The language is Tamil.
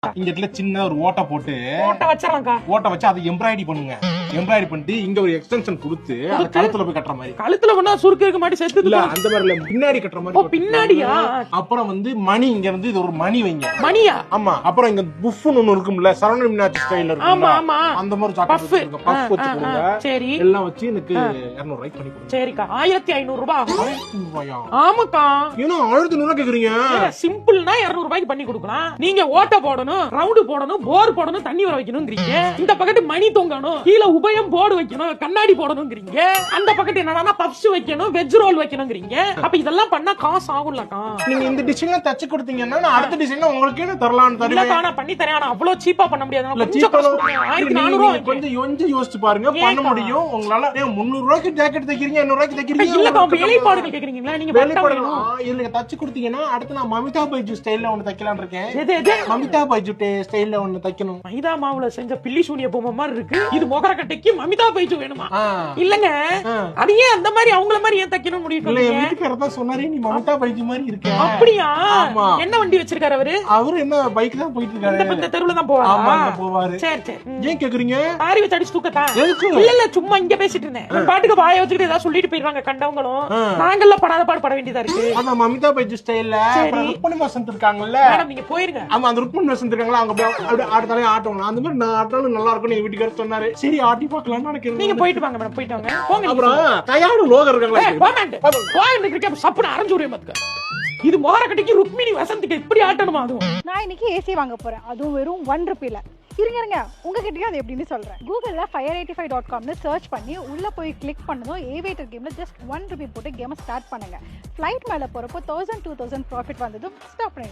இங்க இடத்துல சின்ன ஒரு ஓட்டை போட்டு ஓட்ட வச்சிடலாம்க்கா. ஓட்டை வச்சு அதை எம்ப்ராய்டரி பண்ணுங்க. எம்ப்ராய்டரி பண்ணிட்டு இங்க ஒரு எக்ஸ்டென்ஷன் கொடுத்து அது கழுத்துல போய் கட்டுற மாதிரி. கழுத்துல பண்ணா சுருக்கு இருக்க மாட்டி செத்து இல்ல அந்த மாதிரி இல்ல, பின்னாடி கட்டுற மாதிரி. பின்னாடியா? அப்புறம் வந்து மணி இங்க வந்து இது ஒரு மணி வைங்க. மணியா? ஆமா. அப்புறம் இங்க புஃப்னு ஒன்னு இருக்கும்ல, சரவண மீனாட்சி ஸ்டைல்ல ஆமா இருக்கும். ஆமா. அந்த மாதிரி சாக்லேட் வச்சுருங்க. பஃப் வச்சு கொடுங்க. சரி. எல்லாம் வச்சு எனக்கு 200 ரூபாய்க்கு பண்ணி கொடுங்க. சரிக்கா. 1500 ரூபாய் ஆகும். 1500 ரூபாயா? ஆமாக்கா. ஏன்னா 1500 கேக்குறீங்க? சிம்பிள்னா 200 ரூபாய்க்கு பண்ணி கொடுக்கலாம். நீங்க ஓட்ட போடணும், ரவுண்டு போடணும், போர் போடணும், தண்ணி வர வைக்கணும்ங்கறீங்க. இந்த பக்கத்து மணி தொங்கணும், கீழ உபயம் போர்டு வைக்கணும், கண்ணாடி போடணும்ங்கறீங்க. அந்த பக்கத்து என்னன்னா பப்ஸ் வைக்கணும், வெஜ் ரோல் வைக்கணும்ங்கறீங்க. அப்ப இதெல்லாம் பண்ணா காசு ஆகும்லக்கா. நீங்க இந்த டிசைன்ல தச்சு கொடுத்தீங்கன்னா நான் அடுத்த டிசைன்ல உங்களுக்கு என்ன தரலாம்னு தருவேன். இல்லக்கா நான் பண்ணி தரேன். ஆனா அவ்வளவு சீப்பா பண்ண முடியாது. இல்ல, கொஞ்சம் cheap ஆ காசு கொடுங்க. 1400 கொஞ்சம் யோசிச்சு பாருங்க, பண்ண முடியும் உங்களால. 300 ரூபாய்க்கு ஜாக்கெட் தைக்கிறீங்க, 200 ரூபாய்க்கு தைக்கிறீங்க. இல்லக்கா வேலைப்பாடுகள் கேக்குறீங்களா? நீங்க இல்ல தச்சு கொடுத்தீங்கன்னா அடுத்து நான் மமிதா பைஜு ஸ்டைல்ல ஒன்னு தைக்கலாம்னு இருக்கேன். எது எது? மமிதா பைஜு ஸ்டைல்ல ஒன்னு தைக்கணும். மைதா மாவுல செஞ்ச பில்லி சூனிய பொம்மை மாதிரி இருக்கு. இது மொகரக்கட்டைக்கு மமிதா பைஜு வேணுமா? இல்லங்க, அது ஏன் அந்த மாதிரி அவங்கள மாதிரி ஏன் தைக்கணும் முடியும்? இல்ல, என் வீட்டுக்காரர் தான் சொன்னாரு நீ மமிதா பைஜு மாதிரி இருக்க. அப்படியா? ஆமா. என்ன வண்டி வச்சிருக்காரு அவரு? அவரு என்ன பைக் தான் போயிட்டு இருக்காரு. இந்த தெருவுல தான் போவாரா? ஆமா, போவாரு. சரி சரி. ஏன் கேக்குறீங்க? ஆரி வச்சு அடிச்சு தூக்கத்தா? எதுக்கு? இல்ல இல்ல, சும்மா இங்க பேசிட்டு இருந்தேன். பாட்டுக்கு வாய வச்சுக்கிட்டு ஏதாவது சொல்லிட்டு போயிருவாங்க கண்டவங்களும். நாங்கெல்லாம் படாத பாடு பட வேண்டியதா இருக்கு. அந்த மமிதா பைஜு ஸ்டைல்ல ருக்மணி வசந்த் இருக்காங்கல்ல, மேடம் நீங்க போயிருங்க. ஆமா, அந்த ருக்மணி வசந்த் இருக்காங்களா, அவங்க அப்படியே ஆட்டத்தாலே ஆட்டுவாங்க. அந்த மாதிரி நான் ஆட்டாலும் நல்லா இருக்கும்னு எங்க வீட்டுக்காரர் சொன்னாரு. சரி ஆட்டி பார்க்கலாம்னு நினைக்கிறேன். நீங்க போயிட்டு வாங்க மேடம், போயிட்டு வாங்க. போங்க. அப்புறம் கையாடு லோகர் இருக்காங்களா, இது மோரக்கட்டிக்கு ருக்மிணி வசந்திக்கு இப்படி ஆட்டணுமா? அதுவும் நான் இன்னைக்கு ஏசி வாங்க போறேன், அதுவும் வெறும் 1 ரூபில. இருங்க உங்ககிட்டயும் அது எப்படின்னு சொல்றேன். கூகுள்ல fire85.comனு சர்ச் பண்ணி உள்ள போய் கிளிக் பண்ணதும் ஏவேட்டர் கேம்ல ஜஸ்ட் 1 ரூபி போட்டு கேமை ஸ்டார்ட் பண்ணுங்க. ஃபிளைட் மேல போறப்போ 1000 2000 ப்ராஃபிட் வந்ததும் ஸ்டாப் பண்ணிடுங்க.